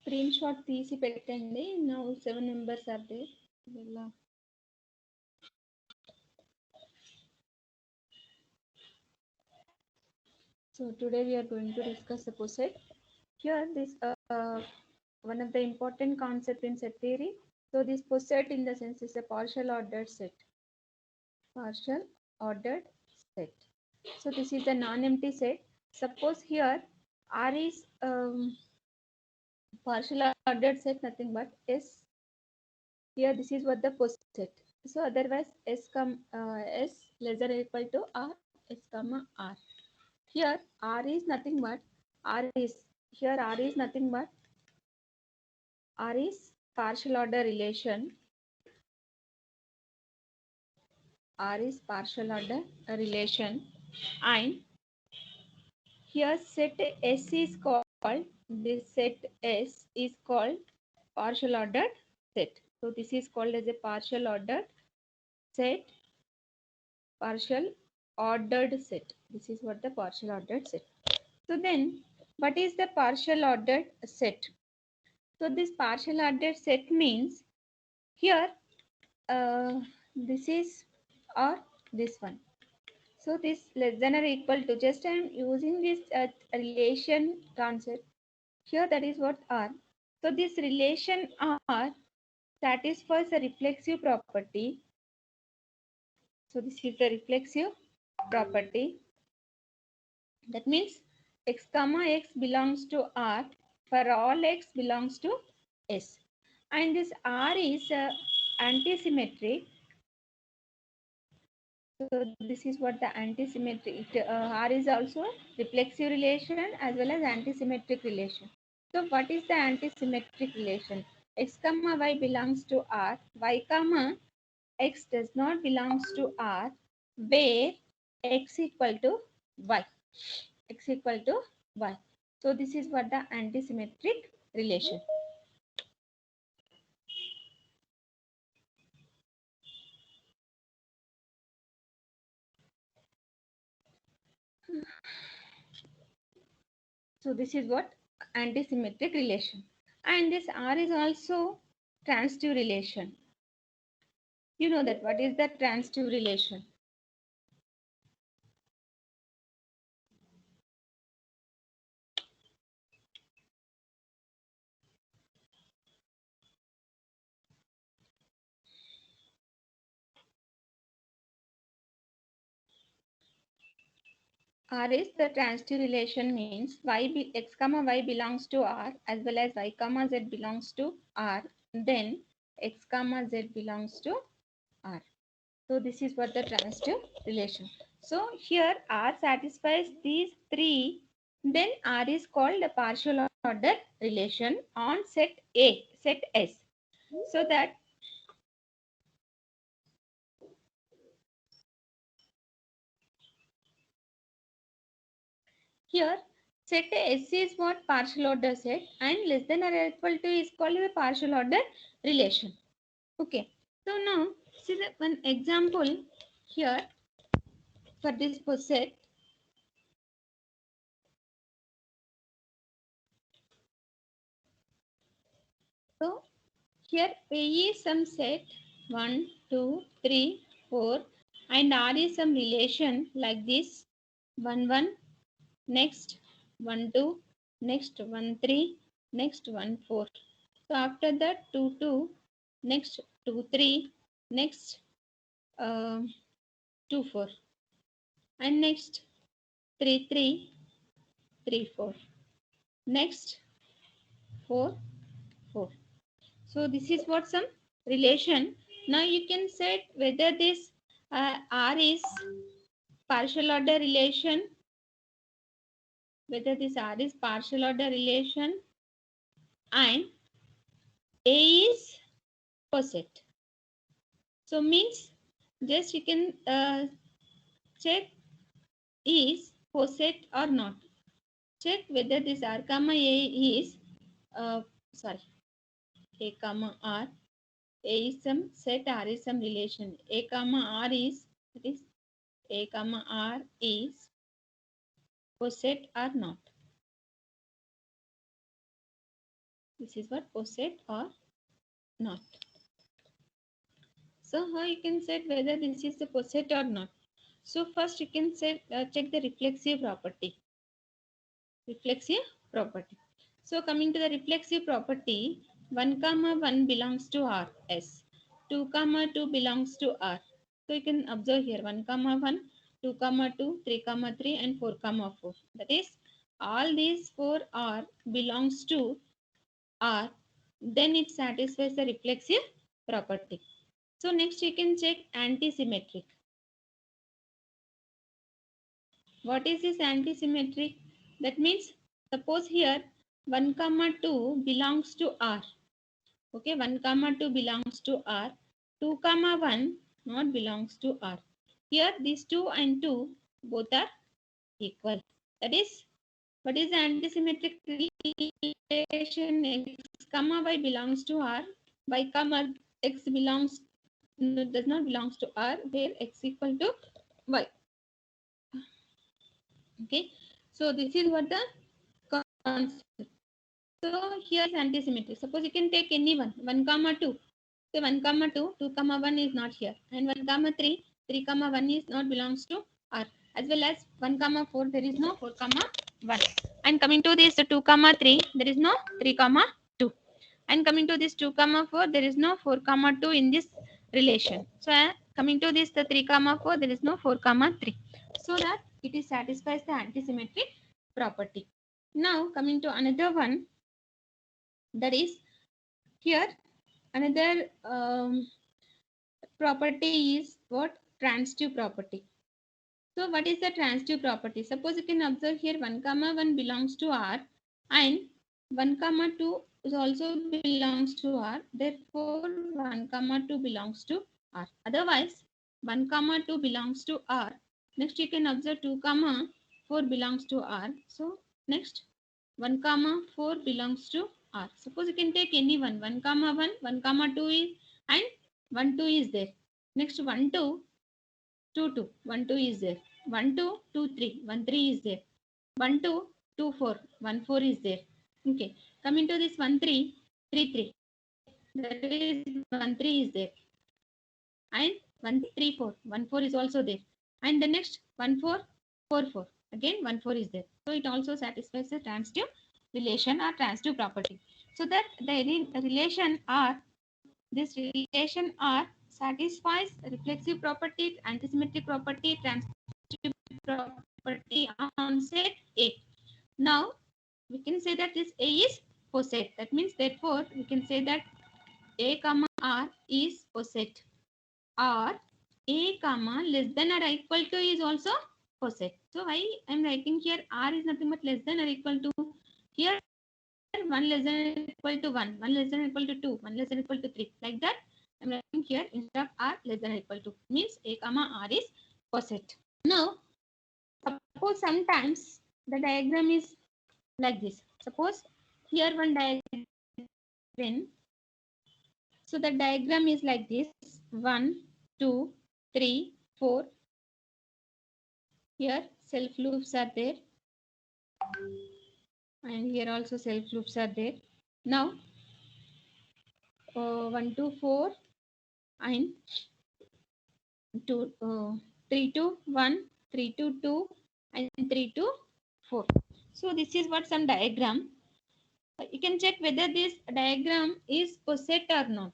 Screen shot తీసి పెట్టండి. Now 7 members are there. So today we are going to discuss the poset. Here this one of the important concept in set theory. So this poset in the sense is a partial ordered set. Partial ordered set. So this is a non-empty set. Suppose here R is partial ordered set, nothing but S. Here this is what the poset. So otherwise S less than or equal to R, S comma R. Here R is nothing but R is nothing but R is partial order relation. R is partial order relation, and here set S is called, this set S is called partial ordered set. So this is called as a partial ordered set. Partial ordered set. This is what the partial ordered set. So then what is the partial ordered set? So this partial ordered set means here this is or this one. So this less than or equal to, just I am using this relation concept here, that is what R. So this relation R satisfies a reflexive property. So this is the reflexive property. That means x comma x belongs to R for all x belongs to S. And this R is antisymmetric. So this is what the antisymmetric, R is also reflexive relation as well as antisymmetric relation. So what is the antisymmetric relation? X comma y belongs to R, y comma x does not belongs to R, where x equal to y. X equal to y. So this is what the antisymmetric relation. So this is what antisymmetric relation. And this R is also transitive relation. You know that what is the transitive relation? R is the transitive relation means x comma y belongs to R as well as y comma z belongs to R. Then x comma z belongs to R. So this is what the transitive relation. So here R satisfies these three, then R is called a partial order relation on set A, set S. So that here set S is what? Partial order set, and less than or equal to is called a partial order relation. Okay. So now see the one example here for this set. So here A is some set 1, 2, 3, 4, and R is some relation like this 1, 1, next 1, 2, next 1, 3, next 1, 4. So after that 2, 2, next 2, 3, next 2, 4, and next 3, 3, 3, 4, next 4, 4. So this is what some relation. Now you can set whether this R is partial order relation, whether this R is partial order relation and A is poset. So means just you can check is poset or not. Check whether this R comma A is A comma R. A is some set, R is some relation. A comma R is, that is A comma R is poset or not. This is what poset or not. So how you can say whether this is the poset or not. So first you can say check the reflexive property. Reflexive property. So coming to the reflexive property, 1 comma 1 belongs to R S. 2 comma 2 belongs to R. So you can observe here 1 comma 1, 2 comma 2, 3 comma 3 and 4 comma 4. That is all these 4 R belongs to R, then it satisfies the reflexive property. So next you can check antisymmetric. What is this antisymmetric? That means suppose here 1 comma 2 belongs to R. Okay, 1 comma 2 belongs to R. 2 comma 1 not belongs to R. Here these 2 and 2 both are equal. That is, what is the antisymmetric relation? X comma y belongs to R. Y comma x belongs does not belongs to R, where x equal to y. Okay, so this is what the concept. So here is antisymmetric. Suppose you can take any one, 1 comma 2. So 1 comma 2, 2 comma 1 is not here. And 1 comma 3, 3 comma 1 is not belongs to R. As well as 1 comma 4, there is no 4 comma 1. And coming to this 2 comma 3, there is no 3 comma 2. And coming to this 2 comma 4, there is no 4 comma 2 in this relation. So coming to this the 3 comma 4, there is no 4 comma 3. So that it is satisfies the antisymmetric property. Now coming to another one, that is here another property is what? Transitive property. So what is the transitive property? Suppose you can observe here 1 comma 1 belongs to R and 1 comma 2 is also belongs to R. Therefore 1 comma 2 belongs to R. Otherwise 1 comma 2 belongs to R. Next you can observe 2 comma 4 belongs to R. So next 1 comma 4 belongs to R. Suppose you can take any one. 1 comma 1, 1 comma 2 is and 1 2 is there. Next 1 2, 2 2, 1 2 is there. 1 2, 2 3, 1 3 is there. 1 2, 2 4, 1 4 is there. Okay. Coming to this 1 3, 3 3. That is 1 3 is there. And 1 3 4, 1 4 is also there. And the next 1 4, 4 4. Again 1 4 is there. So it also satisfies the transitive relation or transitive property. So that the relation R, this relation R satisfies reflexive property, antisymmetric property, transitive property on set A. Now we can say that this A is poset. That means therefore we can say that A comma R is poset, or A comma less than or equal to is also poset. So I am writing here R is nothing but less than or equal to, here 1 less than or equal to 1, 1 less than or equal to 2, 1 less than or equal to 3. Like that I am writing here instead of R less than or equal to, means A comma R is poset. Now suppose sometimes the diagram is like this. Suppose here one diagram. So the diagram is like this: 1, 2, 3, 4. Here self loops are there, and here also self loops are there. Now 1 to 4 and 2, 3 to 1, 3 to 2, and 3 to 4. So this is what some diagram. You can check whether this diagram is poset or not.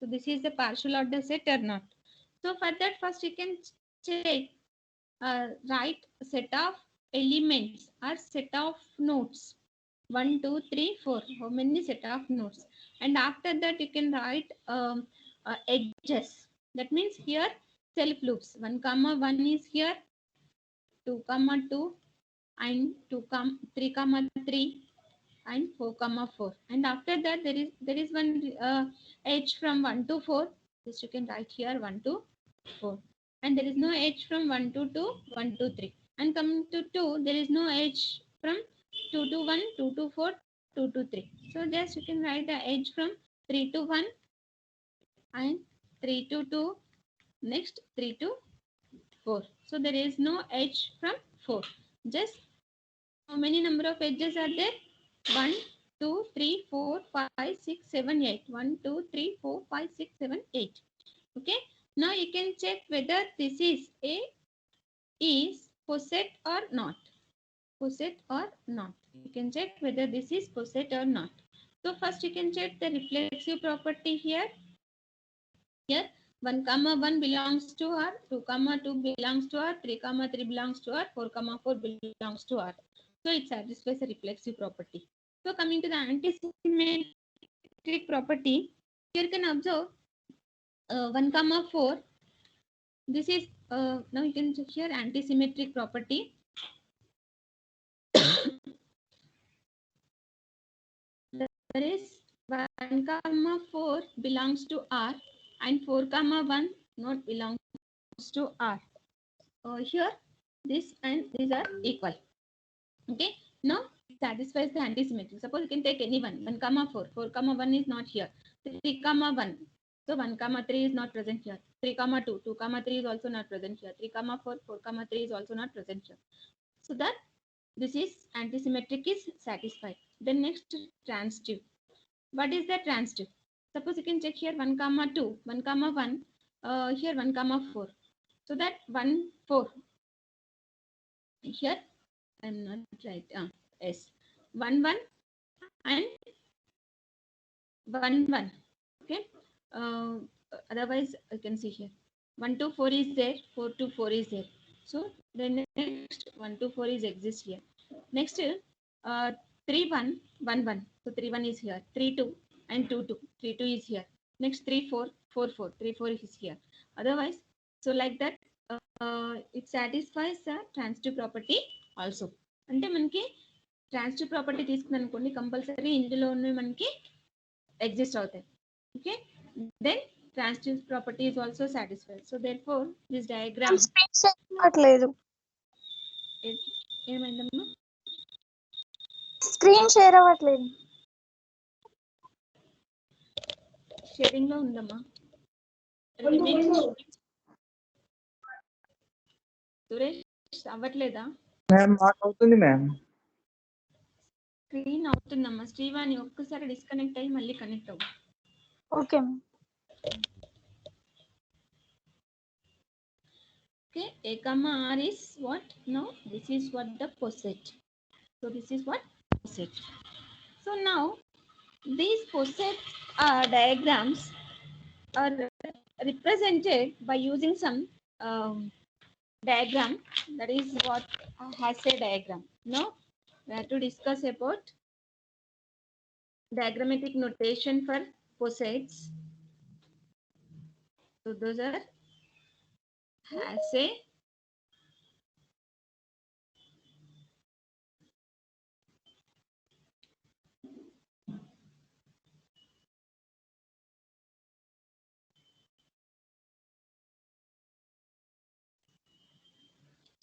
So this is the partial order set or not. So for that, first you can check write set of elements or set of nodes. 1 2 3 4. How many set of nodes? And after that you can write edges. That means here self loops. 1 comma 1 is here, 2 comma 2 and 3 comma 3 and 4 comma 4. And after that there is one edge from 1 to 4. This you can write here 1 to 4. And there is no edge from 1 to 2, 1 to 3. And coming to 2, there is no edge from 2 to 1, 2 to 4, 2 to 3. So just you can write the edge from 3 to 1 and 3 to 2, next 3 to 4. So there is no edge from 4. Just how many number of edges are there? 1, 2 3 4 5 6 7 8 1 2 3 4 5 6 7 8. Okay, now you can check whether this is a is poset or not. Poset or not, you can check whether this is poset or not. So first you can check the reflexive property here. Here 1 comma 1 belongs to R, 2 comma 2 belongs to R, 3 comma 3 belongs to R, 4 comma 4 belongs to R. So it satisfies the reflexive property. So coming to the antisymmetric property, here you can observe 1 comma 4. This is now you can check here antisymmetric property. There is 1 comma 4 belongs to R and 4 comma 1 not belongs to R. Here this and these are equal. Okay, now satisfies the antisymmetry. Suppose you can take any one, 1 comma 4, 4 comma 1 is not here, 3 comma 1, so 1 comma 3 is not present here, 3 comma 2, 2 comma 3 is also not present here, 3 comma 4, 4 comma 3 is also not present here. So that this is antisymmetric is satisfied. Then next, transitive. What is the transitive? Suppose you can check here 1 comma 2, 1 comma 1, here 1 comma 4. So that 1 4 here I'm not right. Yes, 1 1 and 1 1. Okay. Otherwise you can see here 1 2 4 is there, 4 2 4 is there. So the next 1 2 4 is exists here. Next 3 1 1 1. So 3 1 is here. 3 2 and 2 2. 3 2 is here. Next 3 4 4 4. 3 4 is here. Otherwise, so like that it satisfies the transitive property also. అంటే మనకి transitive property తీసుకున్నాను అనుకోండి, compulsory ఇందులో ఉన్నవి మనకి exist అవుతాయి. Okay, then transitive property is also satisfied. So therefore this diagram ఏమైందమ్మా? Screen share అవ్వట్లేదు. షేరింగ్ లో ఉందమ్మా. సురేష్ అవ్వట్లేదా? మ్యామ్ మాకు అవుతుంది మ్యామ్. స్క్రీన్ అవుతుందమ్మా. శ్రీవాణి ఒక్కసారి డిస్కనెక్ట్ అయ్యి మళ్ళీ కనెక్ట్ అవ్వు. Okay. Okay, A comma R is what? Now this is what the poset. So this is what poset. So now these posets diagrams are represented by using some diagram, that is what has a diagram. Now we have to discuss about diagrammatic notation for posets. So those are has a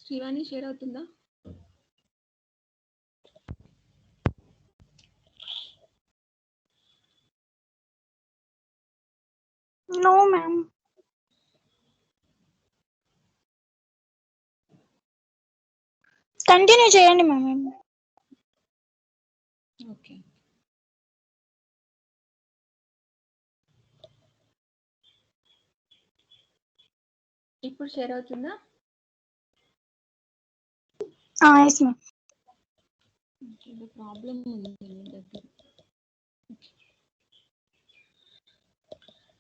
Srivani share అవుతుందా? No ma'am. Continue చేయండి ma'am. Okay, ఇప్పుడు share అవుతుందా? Yes ma'am. Problem ఉంది మీ దగ్గర.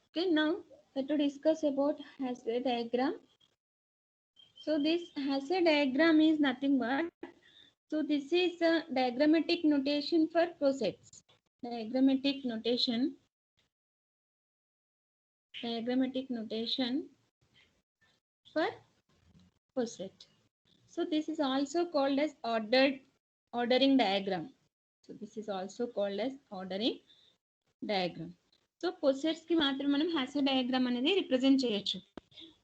Okay, now let us discuss about Hasse diagram. So this Hasse diagram is nothing but, so this is a diagrammatic notation for posets. Diagrammatic notation for poset. So this is also called as ordering diagram. So this is also called as ordering diagram. So posets కి మాత్రం మనం Hasse diagram అనేది represent చేయొచ్చు.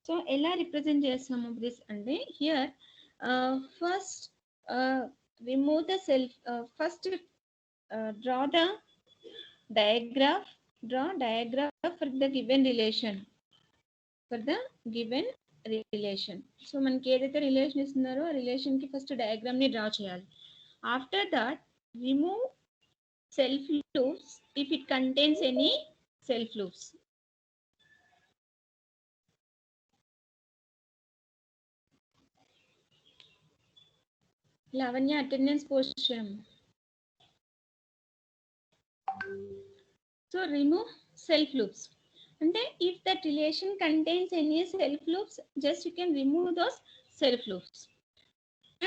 So ఎలా represent చేస్తాము this అంటే, here first remove the self, first draw diagraph for the given relation. So మనకి ఏదైతే రిలేషన్ ఇస్తున్నారో ఆ రిలేషన్ కి ఫస్ట్ డయాగ్రామ్ ని డ్రా చేయాలి. After that remove self loops if it contains any self loops. Lavanya, attendance portion. So remove self loops. And then if that relation contains any self loops, just you can remove those self loops.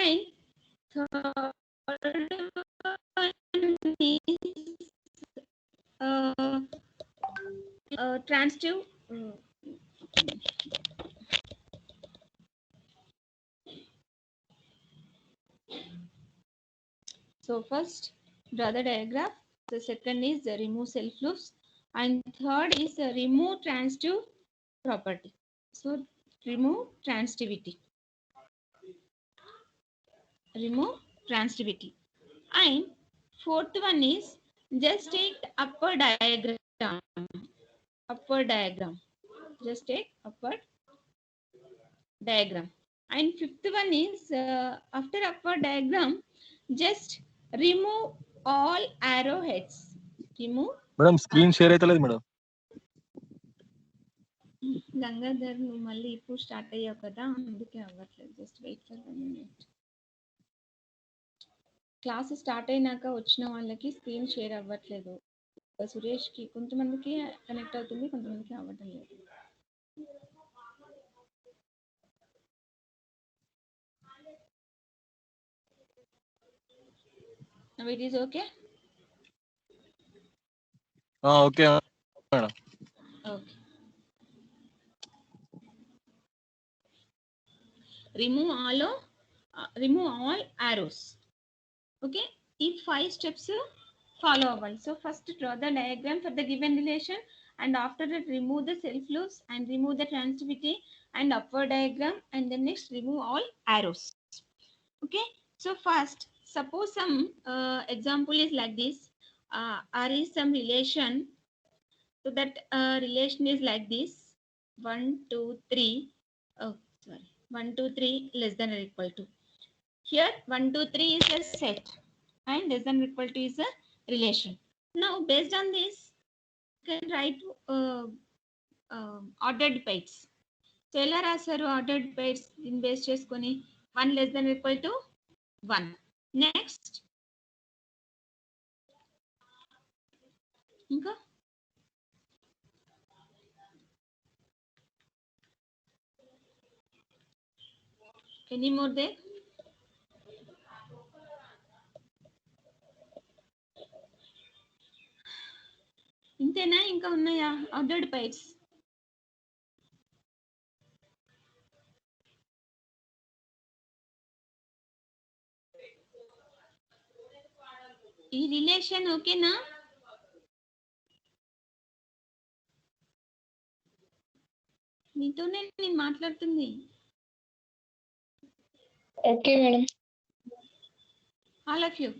And third one is transitive. So first, draw the diagram. The second is the remove self loops, and third is the remove transitive property. So remove transitivity. Remove transitivity. And fourth one is just take the upper diagram. Upper diagram. Just take upper diagram. And fifth one is after upper diagram, just remove all arrowheads. Remove. Madam screen share అయితే లేదు madam. Gangadhar నువ్వు మళ్ళీ ఇప్పుడు start అయ్యావు కదా, అందుకే అవ్వట్లేదు. Just wait for 1 minute. Class start అయినాక వచ్చిన వాళ్ళకి స్క్రీన్ షేర్ అవ్వట్లేదు. సురేష్కి కొంతమందికి కనెక్ట్ అవుతుంది, కొంతమందికి అవ్వటం లేదు. Now it is okay? Okay madam. Okay. Remove all arrows. Okay. If 5 steps follow aval. So first draw the diagram for the given relation, and after that remove the self loops and remove the transitivity and upward diagram, and then next remove all arrows. Okay. So first, suppose some example is like this. R is some relation. So that relation is like this. 1, 2, 3. Oh, sorry. 1, 2, 3 less than or equal to. Here 1, 2, 3 is a set and less than or equal to is a relation. Now based on this, you can write ordered pairs. So ఎలా రాశారు ordered pairs in base చేసుకొని 1 less than or equal to 1. Next ఇంకా any more there? ఇంతేనా, ఇంకా ఉన్నాయా ordered pairs? ఈ relation ఓకేనా? మీతోనే నేను మాట్లాడుతుంది. Okay madam. All of you.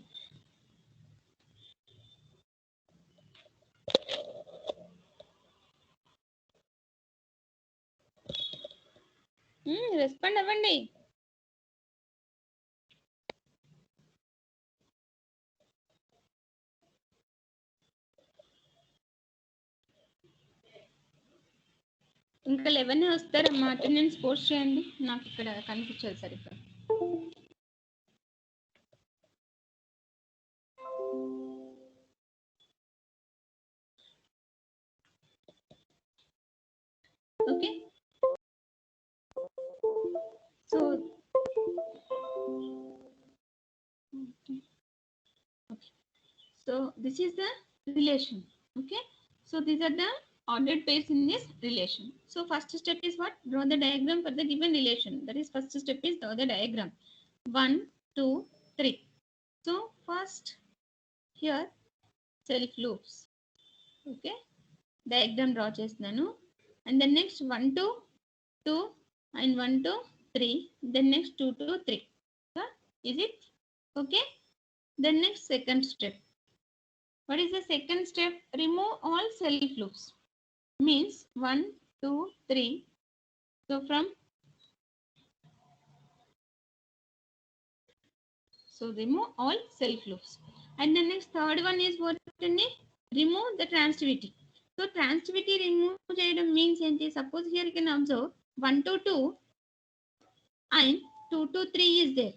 Respond అవ్వండి. ఇంకా 11 వస్తారమ్మా. అటెండెన్స్ పోస్ట్ చేయండి, నాకు ఇక్కడ కనిపించదు సరిగ్గా. Okay. So this is the relation. Okay. So these are the ordered pairs in this relation. So first step is what? Draw the diagram for the given relation. That is first step is draw the diagram. 1, 2, 3. So first here self loops. Okay. Diagram draw chestunanu. And then next 1 to 2 and 1 to 3. Then next 2 to 3. So, is it okay? Then next second step. What is the second step? Remove all self loops. Means 1, 2, 3. So remove all self loops. And the next third one is what? ఏమంటుంది remove the transitivity. So transitivity remove చేయడం means ఏంటి? Suppose here you can observe 1 to 2 and 2 to 3 is there.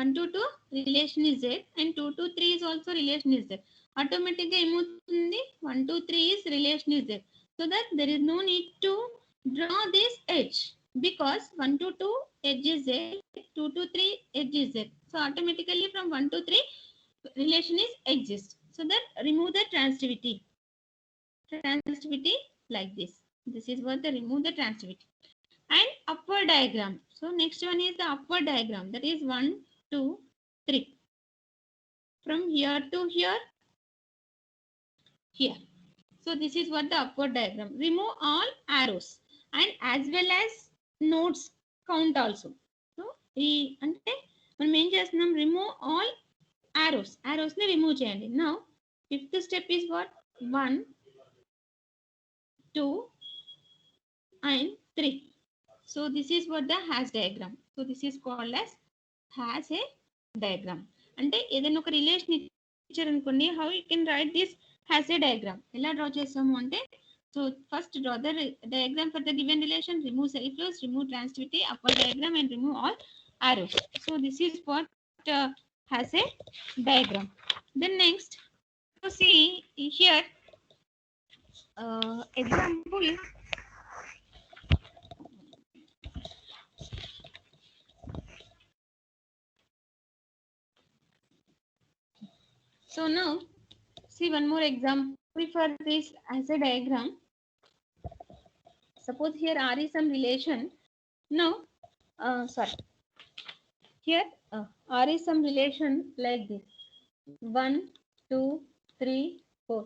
1 to 2 relation is there and 2 to 3 is also relation is there. Automatically ఏమవుతుంది 1 to 3 is relation is there. So that there is no need to draw this edge because 1 to 2 edge is there, 2 to 3 edge is there. So automatically from 1 to 3 relation is exist. So that remove the transitivity. Transitivity like this. This is what the remove the transitivity. And upward diagram. So next one is the upward diagram. That is 1, 2, 3. From here to here, here. So this is what the upward diagram. Remove all arrows and as well as nodes count also. So అంటే మనం ఏం చేస్తున్నాం remove all arrows. Arrows ని remove చేయండి. Now fifth step is what? 1, 2 and 3. So this is what the hash diagram. So this is called as hash a diagram. అంటే ఏదైనా ఒక relation ఇచ్చారనుకోండి how you can write this hash a diagram. ఎలా draw చేస్తాము అంటే so first draw the diagram for the given relation, remove self flows, remove transitivity, upward diagram and remove all arrows. So this is what has a diagram. Then next you see here example. So now see one more example for this as a diagram. Suppose here R is some relation. Now sorry, here R is some relation like this 1, 2, 3, 4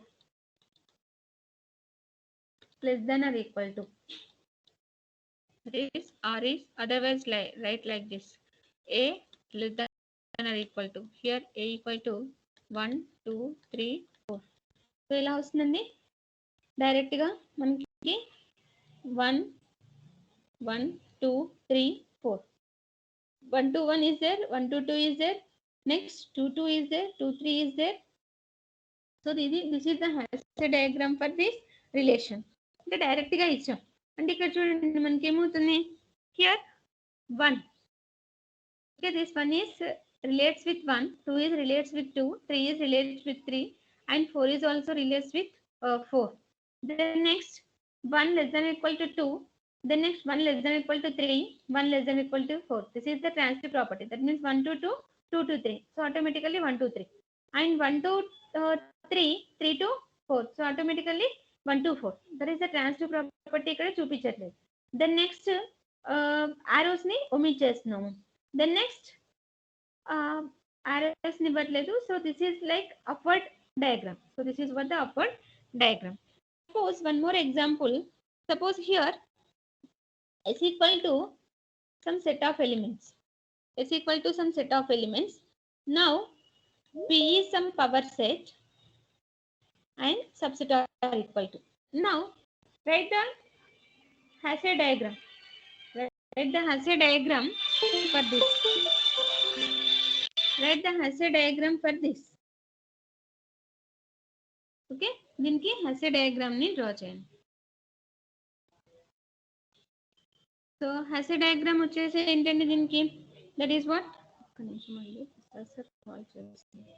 less than or equal to. This R is otherwise write like this A less than or equal to. Here A equal to 1, 2, 3, 4. So ఎలా వస్తుందండి డైరెక్ట్గా మనకి 1, 1, 2, 3, 4. 1 to 1 is there, 1 to 2 is there, next 2, 2 is there, 2, 3 is there. So this is the hash diagram for this relation. అంటే డైరెక్ట్గా ఇచ్చాం అంటే ఇక్కడ చూడండి మనకి ఏమవుతుంది here 1. Okay, this one is relates with 1, 2 is relates with 2, 3 is relates with 3 and 4 is also relates with 4. Then next 1 less than or equal to 2, then next 1 less than or equal to 3, 1 less than or equal to 4. This is the transitive property. That means 1 to 2, 2 to 3. So automatically 1 to 3 and 1 to 3, 3 to 4. So automatically 1 to 4. That is the transitive property ఇక్కడ చూపించట్లేదు. Then next arrows ని omit చేస్తున్నాము. Then next arrows ని ఇవ్వట్లేదు. So this is like upward diagram. So this is what the upward diagram. Suppose one more example. Suppose here S equal to some set of elements. S equal to some set of elements. Now P is some power set and subset are equal to. Now write the hash diagram. Write the hash diagram for this. Write the hash diagram for this. Okay, దీనికి hash diagram ని draw చేయండి. So hash diagram వచ్చేసి ఏంటంటే దీనికి that is what ఒక్క నిమిషం అండి sir call చేస్తుంది.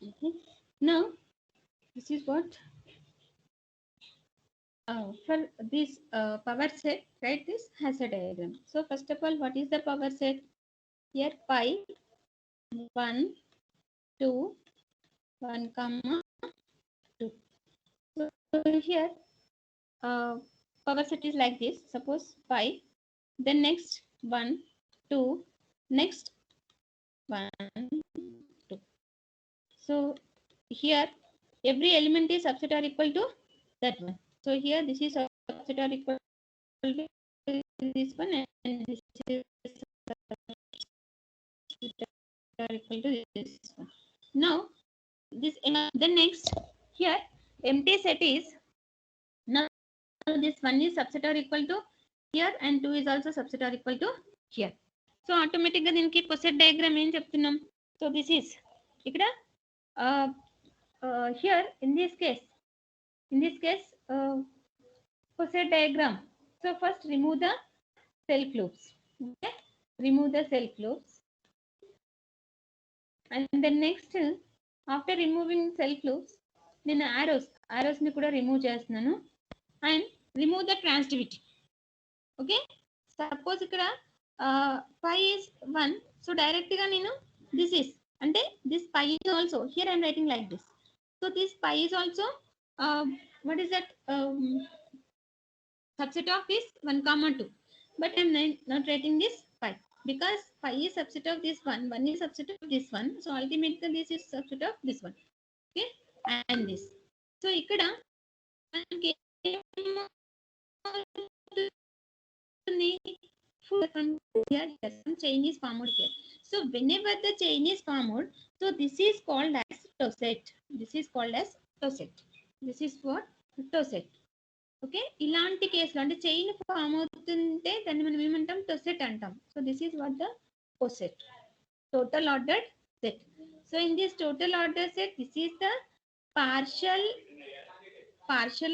Okay. Now this is what for this power set, write this Hasse diagram. So first of all, what is the power set? Here pi 1, 2, 1 comma 2. So here power set is like this. Suppose pi, then next 1, 2, next 1, 2. So here every element is subset or equal to that one. So here this is subset or equal to this one, and this is subset or equal to this one. Now this then next here empty set is, now this one is subset or equal to here and 2 is also subset or equal to here. So automatic గా దీనికి పొసెట్ diagram ఏం చెప్తున్నాం. So this is ఇక్కడ here in this case పొసెట్ diagram. So first remove the self loops. Okay, remove the self loops, and then next after removing self loops నేను arrows ని కూడా remove చేస్తున్నాను, and remove the transitivity. Okay, suppose ఇక్కడ pi is 1, so direct గా నేను this is అంటే this pi is also, here I am writing like this. So this pi is also what is that subset of this 1 comma 2, but I am not writing this pi because pi is subset of this one, 1 is subset of this one, so ultimately this is subset of this one. Okay, and this. So ikkada manaki here some chain is formed here. So whenever the chain is formed, so this is called as tauset. This is called as tauset. This is for tauset. Okay, ఇలాంటి కేసులో అంటే chain form అవుతుంటే దాన్ని మనం ఏమంటాం, toset అంటాం. So this is what the poset, total ordered set. So in this total order set, this is the partial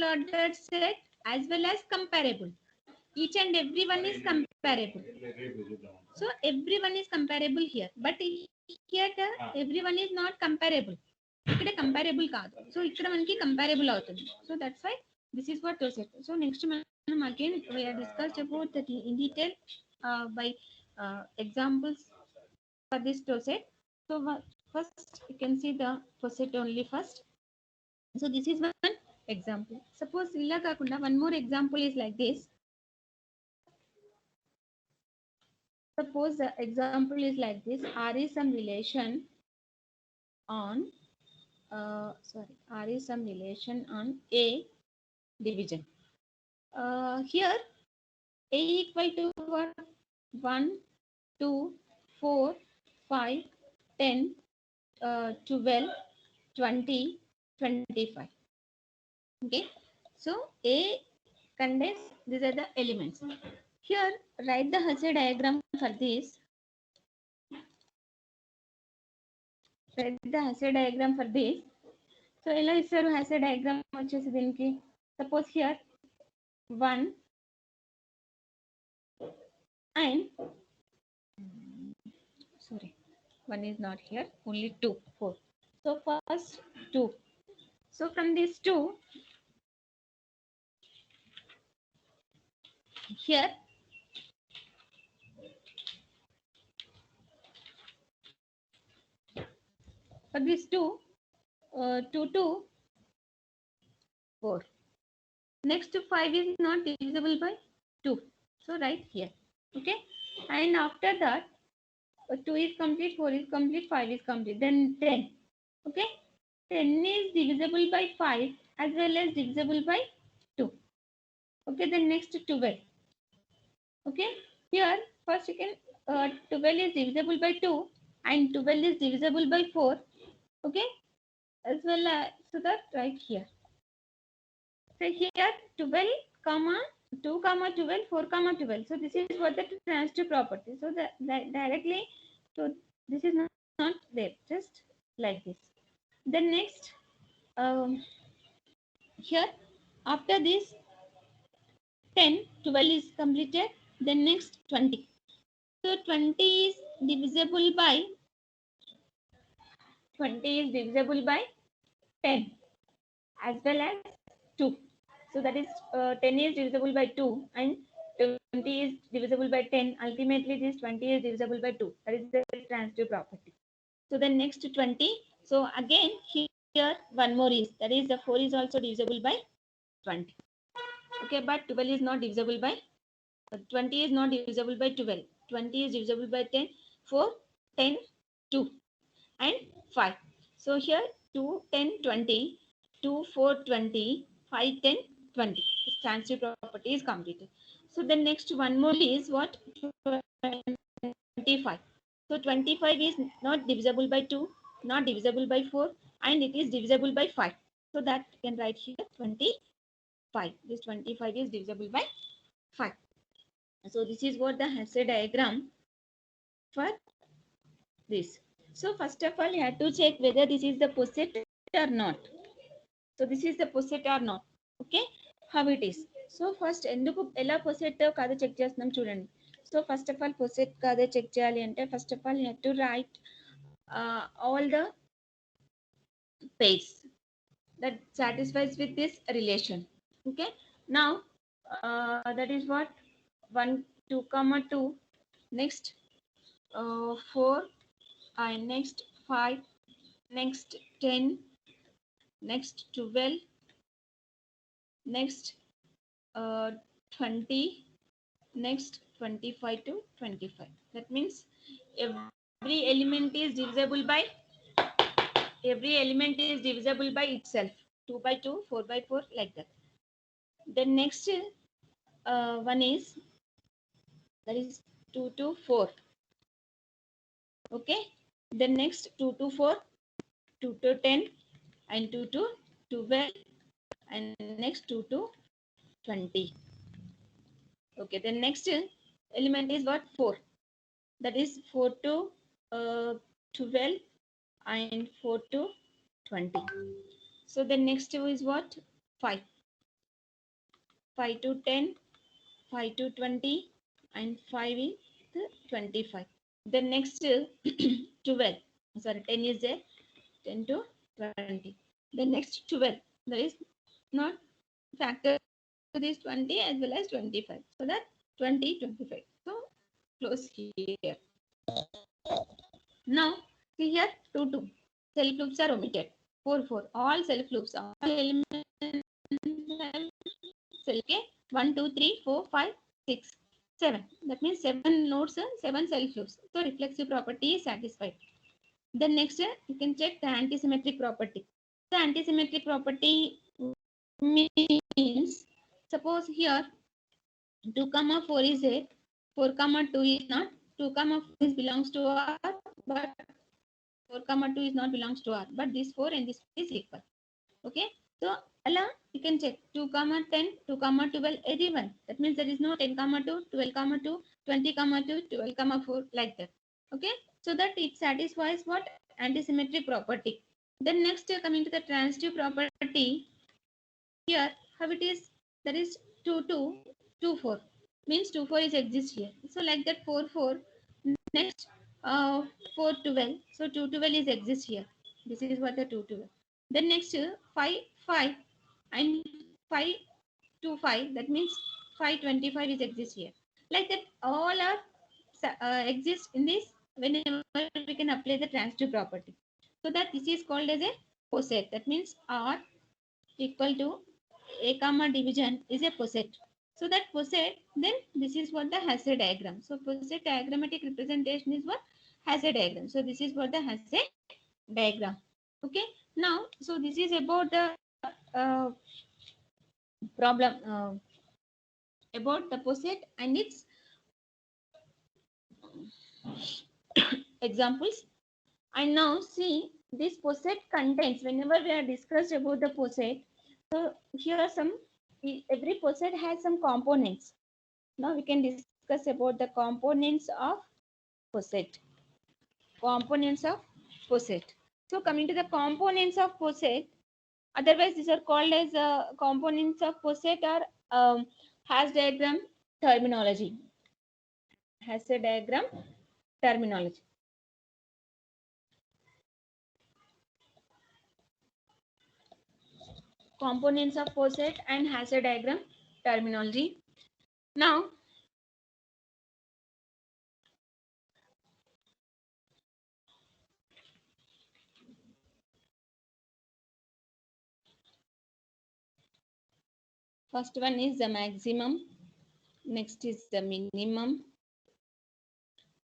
ordered set as well as comparable. Each and everyone is comparable. So everyone is comparable here, but here the everyone is not comparable. ఇక్కడ comparable కాదు, so ఇక్కడ మనకి comparable అవుతుంది. So that's why this is what tauset. So next మనం again we are discussed about that in detail by examples for this tauset. So first you can see the tauset only first. So this is one example. Suppose illa kakunda one more example is like this. Suppose the example is like this. R is some relation on R is some relation on A division. Here A equal to what? 1, 2, 4, 5, 10, 12, 20, 25. Okay, so A contains, these are the elements. Here write the Hasse diagram for this. Write the Hasse diagram for this. So ఎలా ఇస్తారు Hasse diagram వచ్చేసి దీనికి, suppose here 1 and 1 is not here, only 2, 4. So first 2. So from this 2, here for this 2, 2, 2, 4. Next 5 is not divisible by 2. So right here. Okay. And after that, 2 is complete, 4 is complete, 5 is complete. Then 10. Okay. 10 is divisible by 5 as well as divisible by 2. Okay. Then next 12. Okay. Here first you can 12 is divisible by 2 and 12 is divisible by 4. Okay. As well as, so that right here. So here 12 comma 2 comma 12, 4 comma 12. So this is what the transitive property. So that directly, so this is not there, just like this. Then next here after this 10, 12 is completed. Then next 20. So 20 is divisible by 10 as well as 2. So that is 10 is divisible by 2 and 20 is divisible by 10. Ultimately, this 20 is divisible by 2. That is the transitive property. So the next 20. So again here one more is, that is the 4 is also divisible by 20. Okay, but 12 is not divisible by 20 is not divisible by 12. 20 is divisible by 10. 4, 10, 2 and 5. So here 2, 10, 20, 2, 4, 20, 5, 10, 20. This transitive property is completed. So the next one more is what? 25. So 25 is not divisible by 2, not divisible by 4, and it is divisible by 5. So that you can write here 25. This 25 is divisible by 5. So this is what the Hasse diagram for this. So first of all, you have to check whether this is the poset or not. So this is the poset or not. Okay, how it is. So first ఎందుకు ఎలా poset కాదో check చేస్తున్నాం చూడండి. So first of all, poset కాదో check చేయాలి అంటే first of all you have to write all the pairs that satisfies with this relation. Okay, now that is what 1, 2, 2, next 4, and next 5, next 10, next 12, next 20, next 25 to 25. That means every element is divisible by itself. 2 by 2, 4 by 4, like that. Then next one is, that is 2 to 4. Okay, then next 2 to 4, 2 to 10, and 2 to 12, and next 2 to 20. Okay, then next element is what? 4. That is 4 to 12 and 4 to 20. So the next is what? 5. 5 to 10, 5 to 20, and 5 is 25. The next 12. Sorry, 10 is there. 10 to 20. The next 12. That is not factor to this 20 as well as 25. So that 20, 25. So close here. Now here 2, 2. Self loops are omitted. 4, 4. All self loops. All elements have self. Okay. 1, 2, 3, 4, 5, 6, 7. That means 7 nodes, 7 self loops. So reflexive property is satisfied. Then next you can check the antisymmetric property. The antisymmetric property means, suppose here 2, 4 is there, 4, 2 is not, 2, 4 is belongs to R, but 4, 2 is not belongs to R, but this 4 and this 4 is equal. Okay, so Allah, you can check 2, 10, 2, 12, everyone. That means there is no 10, 2, 12, 2, 20, 2, 12, 4, like that. Okay, so that it satisfies what? Antisymmetric property. Then next coming to the transitive property, here how it is, that is 2, 2, 2, 4, means 2, 4 is exist here. So like that 4, 4, next 4, 12. So 2, 12 is exist here. This is what the 2, 12. Then next 5, 5 and 5 to 5. That means 5, 25 is exist here. Like that all are exist in this whenever we can apply the transitive property. So that this is called as a poset. That means R equal to A comma division is a poset. So that poset, then this is what the Hasse diagram. So poset diagrammatic representation is what? Hasse diagram. So this is what the Hasse diagram. Okay. Now, so this is about the problem about the poset and its examples. And now see, this poset contains, whenever we are discussed about the poset, so here are some, every poset has some components. Now we can discuss about the components of poset. Components of poset. So coming to the components of poset, otherwise these are called as components of poset or Hasse diagram terminology. Hasse diagram terminology. components of poset and Hasse diagram terminology. Now, first one is the maximum, next is the minimum,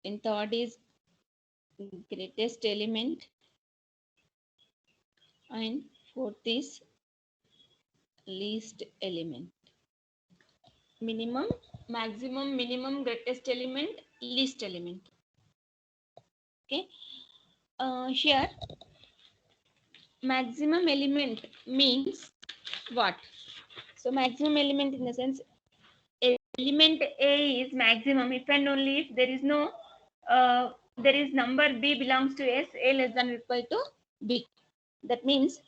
and third is greatest element, and fourth is least element. Minimum, maximum, minimum, greatest element, least element. Okay. Here, maximum element means what? So maximum element in the sense, element A is maximum if and only if there is no there is number B belongs to S, A less than or equal to B. That means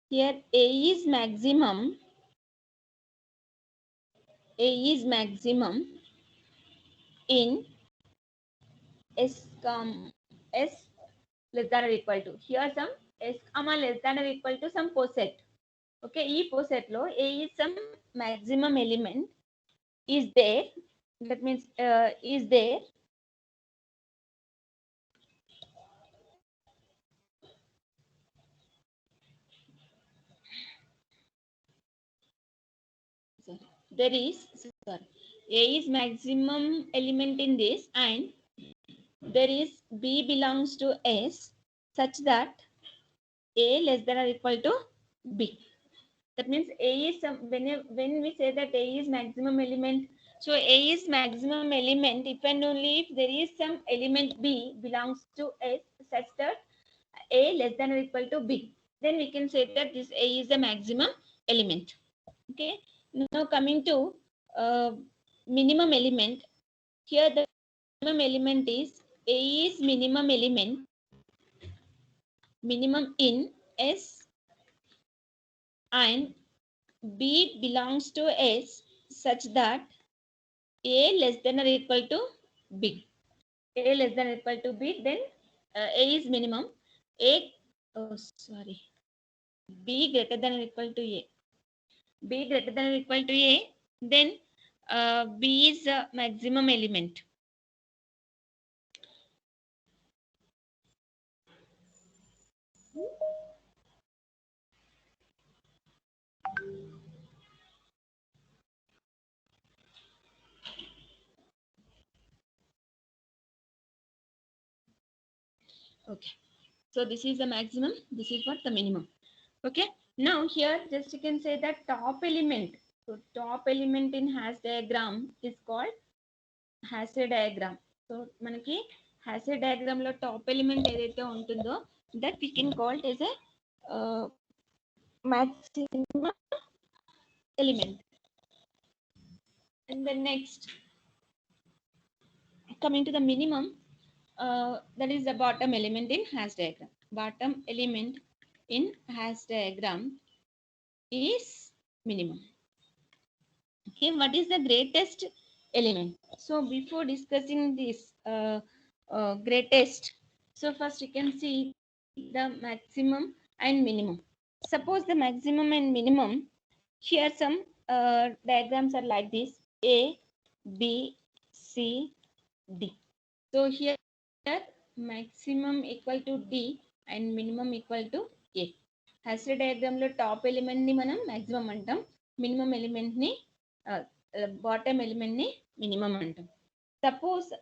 here A is maximum. A is maximum in S less than or equal to. Here some S comma less than or equal to some poset. Okay, e poset lo A is some maximum element is there. That means is there. Sorry, there is A is maximum element in this, and there is B belongs to S such that A less than or equal to B. That means A is some, when we say that A is maximum element, so A is maximum element if and only if there is some element B belongs to S such that A less than or equal to B. Then we can say that this A is the maximum element. Okay. Now coming to minimum element. Here the minimum element is A is minimum element, minimum in S, and B belongs to S such that A less than or equal to B. A less than or equal to B, then A is minimum. B greater than or equal to A. B greater than or equal to A, then B is a maximum element. Okay. So this is the maximum, this is what the minimum. Okay. Now here just you can say that top element. So top element in hash diagram is called Hasse diagram. So manaki Hasse diagram lo top element edaithe untundo that we can call it as a maximum element. And then next, coming to the minimum, that is the bottom element in hash diagram. Bottom element in hash diagram is minimum. Okay, what is the greatest element? So before discussing this greatest, so first you can see the maximum and minimum. Suppose the maximum and minimum, here some diagrams are like this: A, B, C, D. So here maximum equal to D and minimum equal to A. Hasse diagram lo top element ni manam maximum antam, minimum element ni bottom element ni minimum antam. Suppose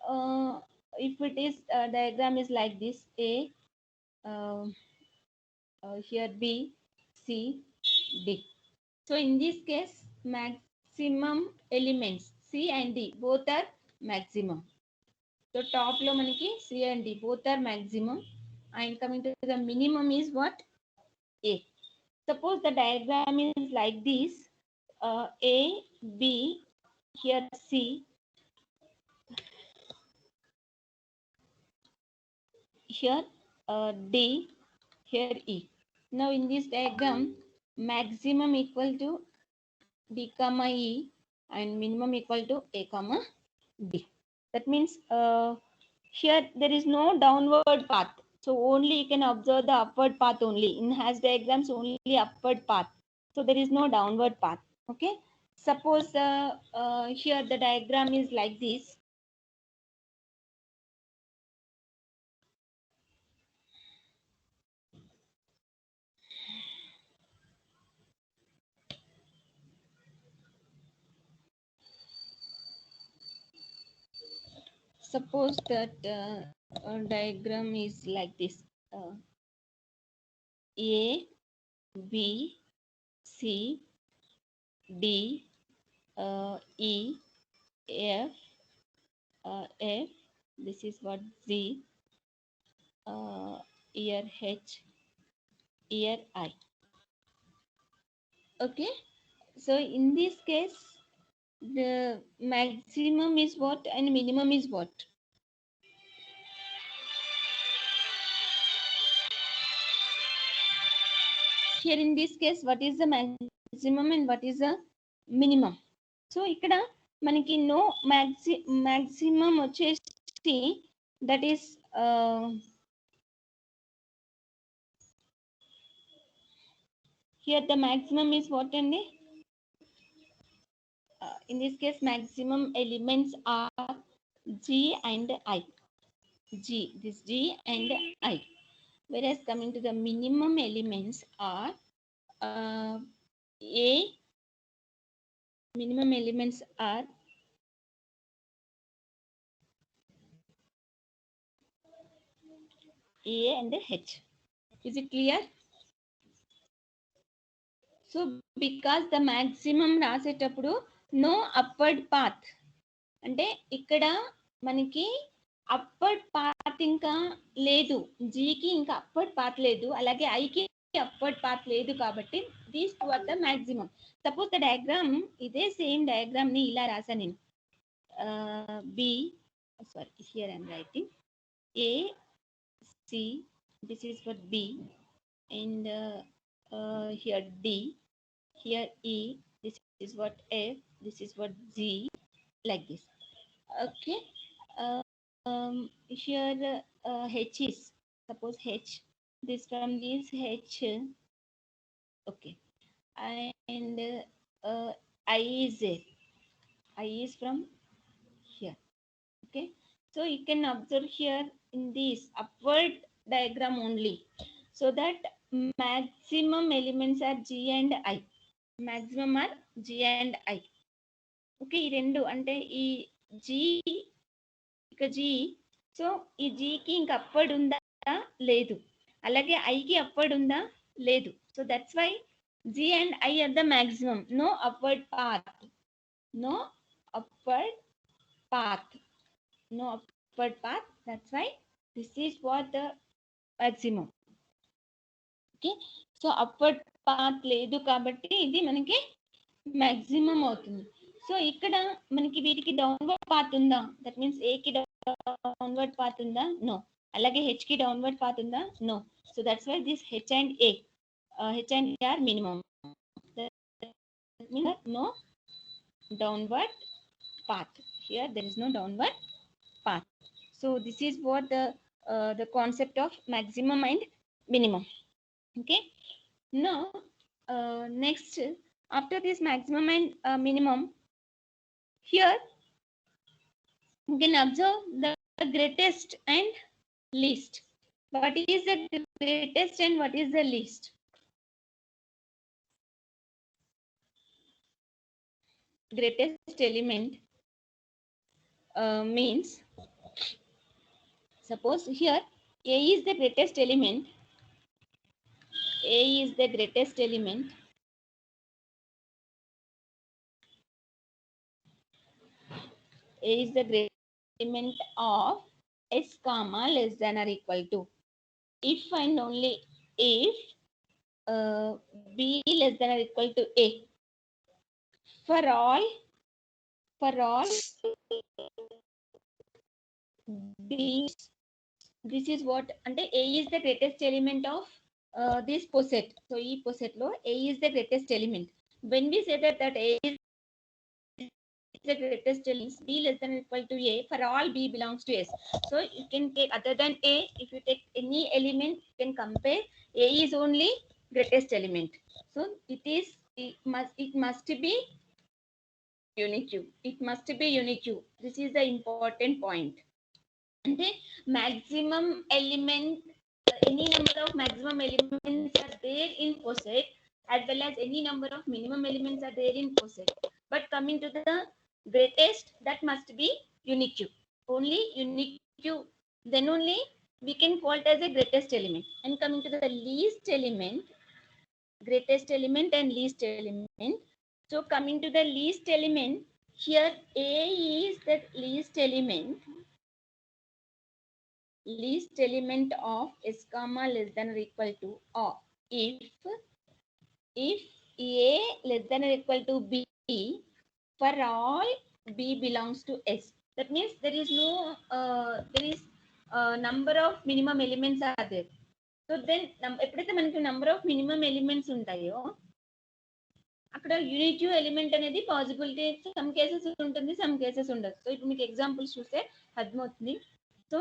if it is diagram is like this: A, here B, C, D. So in this case, maximum elements C and D both are maximum. So top lo manaki C and D both are maximum, and coming to the minimum is what? A. Suppose the diagram is like this: A, B, here C, here D, here E. Now in this diagram, maximum equal to D comma E and minimum equal to A comma D. That means here there is no downward path. So only you can observe the upward path only. In hash diagrams, only upward path. So there is no downward path. Okay. Suppose here the diagram is like this. Suppose that diagram is like this. A, B, C, D, E, F, F. This is what Z, here H, here I. Okay. So in this case, the maximum is what and minimum is what? Here in this case, what is the maximum and what is the minimum? So ఇక్కడ మనకి no maximum వచ్చేసి that is here the maximum is what అండి? In this case, maximum elements are G and I. This G and I. Whereas coming to the minimum elements are A. Minimum elements are A and H. Is it clear? So because the maximum రాసేటప్పుడు no upward path అంటే ఇక్కడ మనకి upward path ఇంకా లేదు, జీకి ఇంకా upward path లేదు, అలాగే ఐకి అప్వర్డ్ పాత్ లేదు, కాబట్టి these two are the maximum. Suppose the diagram ఇదే సేమ్ డయాగ్రామ్ ని ఇలా రాసా నేను. B sorry here I'm writing A C, this is for B, and here D, here E, this is what F, this is what Z, like this. Okay. Here H is, suppose H, this from this H, okay, and I is there, I is from here. Okay, so you can observe here in this upward diagram only, so that maximum elements are G and I. Maximum are G and I. Okay, ఈ రెండు అంటే ఈ G ఇక G, so ఈ Gకి ఇంకా upward ఉందా లేదు, అలాగే ఐకి అప్వర్డ్ ఉందా లేదు. So that's why G and I are the maximum. No upward path. No upward path. No upward path. That's why this is what the maximum. Okay. So upward path లేదు కాబట్టి ఇది మనకి మాక్సిమం అవుతుంది. So ఇక్కడ మనకి వీటికి downward path ఉందా? That means A కి డౌన్వర్డ్ పాత్ ఉందా? నో. అలాగే హెచ్ కి డౌన్వర్డ్ పాత్ ఉందా? No. So that's why this H and A, H and A are minimum. No downward path. Here there is no downward path. So this is what the concept of maximum and minimum. Okay. Now next, after this maximum and minimum, here you can observe the greatest and least. What is the greatest and what is the least? Greatest element means, suppose here A is the greatest element. A is the greatest element. A is the greatest element of S comma less than or equal to. If and only if B less than or equal to A. For all these, this is what, and A is the greatest element of this poset. So E poset lo A is the greatest element. When we say that A is the greatest element, B less than or equal to A, for all B belongs to S. So you can take other than A, if you take any element, you can compare. A is only greatest element. So it is it must be unique. It must be unique. This is the important point. And the maximum element, any number of maximum elements are there in POSIT, as well as any number of minimum elements are there in POSIT. But coming to the greatest, that must be unique. Only unique, then only we can call it as a greatest element. And coming to the least element, greatest element and least element. So coming to the least element, here A is the least element of S comma less than or equal to, or if A less than or equal to B, for all B belongs to S. That means there is no number of minimum elements are there. So then ఎప్పుడైతే మనకి number of minimum elements ఉంటాయో అక్కడ unit element అనేది possibility some cases ఉంటుంది, some cases ఉండదు. So ఇప్పుడు మీకు examples చూస్తే అర్థమవుతుంది. So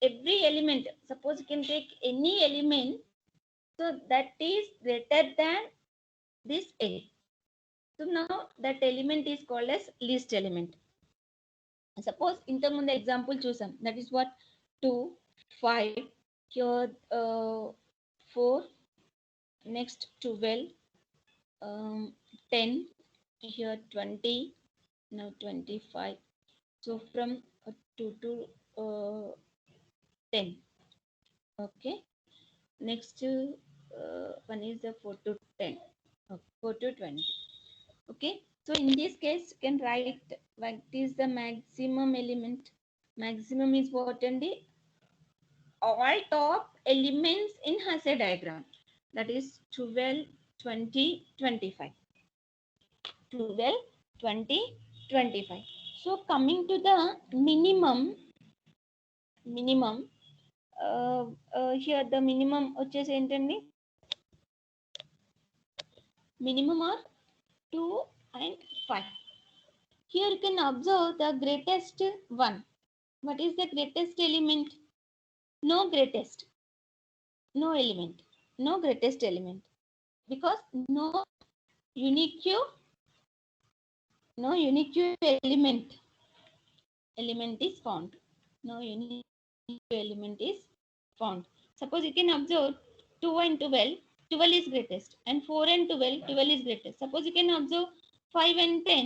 every element, suppose you can take any element, so that is greater than this A. So now that element is called as least element. Suppose ఇంతకు ముందు example చూసాం, that is what 2, 5, here 4, next 12, 10, here 20, now 25. So from 2 to 10. Okay, next one is the 4 to 10, 4 to 20. Okay, so in this case you can write what is the maximum element. Maximum is what, and the all top elements in Hasse diagram, that is 12, 20, 25. 12, 20, 25. So coming to the minimum, here the minimum వచ్చేసి ఏంటండి, minimum are 2 and 5. Here you can observe the greatest one. What is the greatest element? No greatest, no element, no greatest element, because no unique element is found. No unique element is found. Suppose you can observe 2 and 12, 12 is greatest, and 4 and 12, 12 is greatest. Suppose you can observe 5 and 10,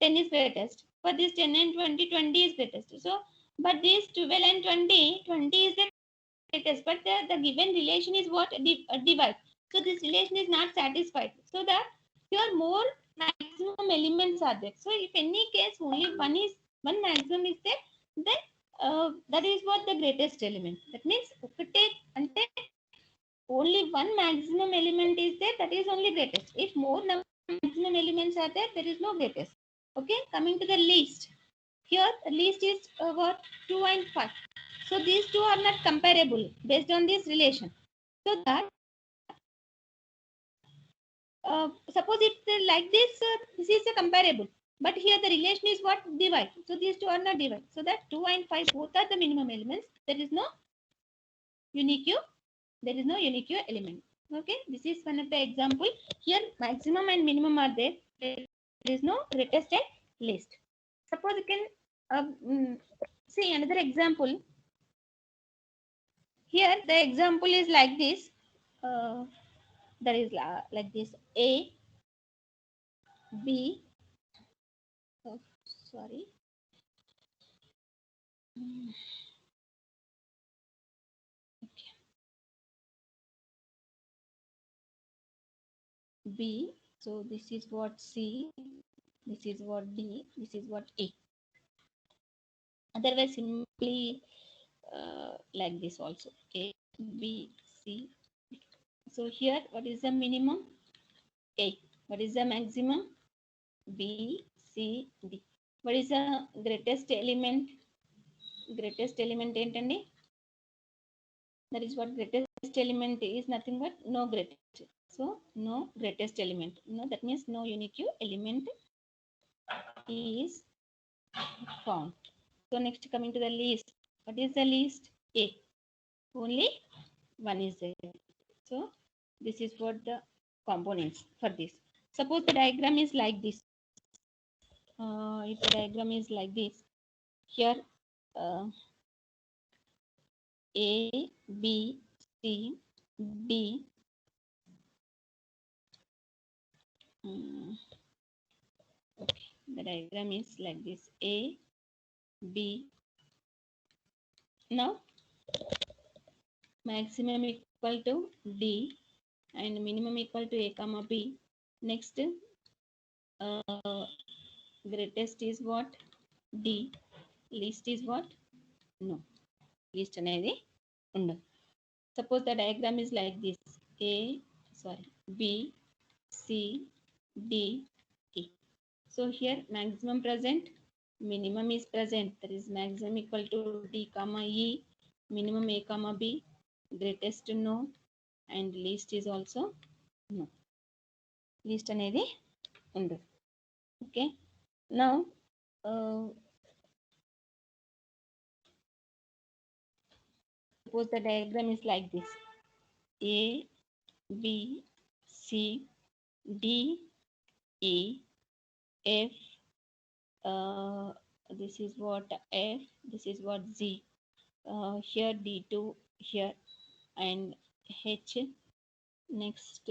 10 is greatest. For this 10 and 20, 20 is greatest. So, but this 12 and 20, 20 is the greatest, but the given relation is what? Divide. So this relation is not satisfied. So that here more maximum elements are there. So if any case only one maximum is there, then that is what the greatest element. That means only one maximum element is there, that is only greatest. If more maximum elements are there, there is no greatest. Okay, coming to the least. Here the least is what? 2 and 5. So these two are not comparable based on this relation. So that suppose it's like this, this is a comparable. But here the relation is what? Divide. So these two are not divide. So that 2 and 5 both are the minimum elements. There is no unique. There is no unique element. Okay, this is one of the example. Here maximum and minimum are there. There is no greatest and least. Suppose you can see another example. Here the example is like this. There is like this: A, B. Oh, sorry. Okay. B. So this is what C. This is what D. This is what A. Otherwise, simply like this also: A, B, C. So here, what is the minimum? A. What is the maximum? B, C, D. What is the greatest element? Greatest element ఏంటండి? That is what greatest element is, nothing but no greatest. So no greatest element. No, that means no unique element is found. So next, coming to the least. What is the least? A. Only one is there. So this is what the components for this. Suppose the diagram is like this. If the diagram is like this, here A, B, C, D. Okay, the diagram is like this. A, B. Now maximum equal to D and minimum equal to A comma B. Next, greatest is what? D. Least is what? No. Least అనేది ఉండదు. Suppose the diagram is like this. B, C, D, E. So here maximum present, minimum is present. That is maximum equal to D comma E, minimum A comma B, greatest no, and least is also no. Least అనేది ఉండదు. Okay. Now suppose the diagram is like this. A, B, C, D, E, F. This is what F. This is what Z. Here D2 here and H. Next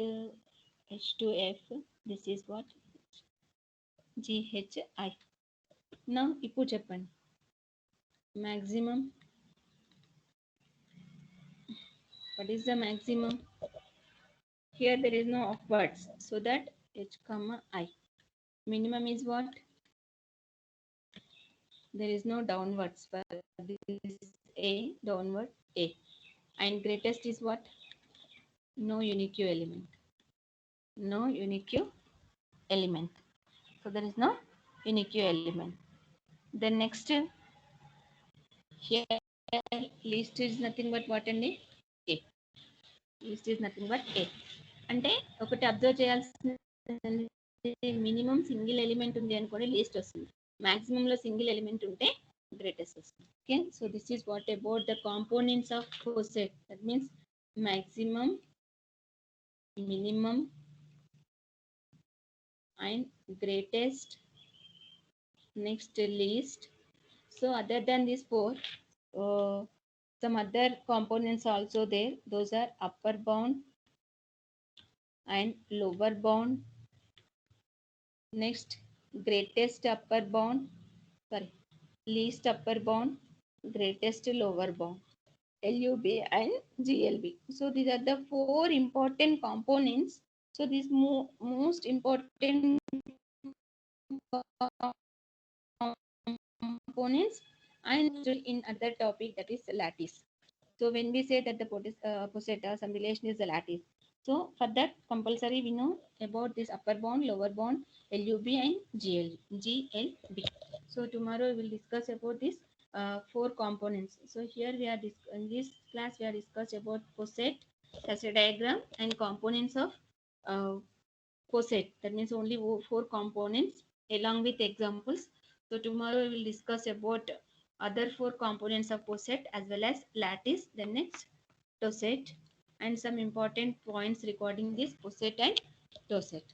H2F. This is what GHI. Now ఇప్పుడు చెప్పండి. Maximum. What is the maximum? Here there is no upwards, so that H comma I. Minimum is what? There is no downwards for this A, downward A. And greatest is what? No unique element. No unique element. So there is no unique element. Then next, here least is nothing but what అండి? A. Least is nothing but A. అంటే ఒకటి observe చేయాల్సిన minimum single element ఉంది అనుకోండి least వస్తుంది. Maximum లో single element ఉంటే greatest వస్తుంది. Okay, so this is what about the components of coset. That means maximum, minimum and greatest, next least. So other than these four, some other components also there. Those are upper bound and lower bound. Next, greatest upper bound, sorry, least upper bound, greatest lower bound, LUB and GLB. So these are the four important components. So these most important components and in other topic, that is lattice. So when we say that the posset or some relation is the lattice, so for that compulsory we know about this upper bound, lower bound, LUB and GLB. So tomorrow we will discuss about this four components. So here we are in this class we are discuss about posset, as a diagram, and components of posset. That means only four components along with examples. So tomorrow we will discuss about other four components of posset as well as lattice, then next tosset, and some important points regarding this posset and tosset.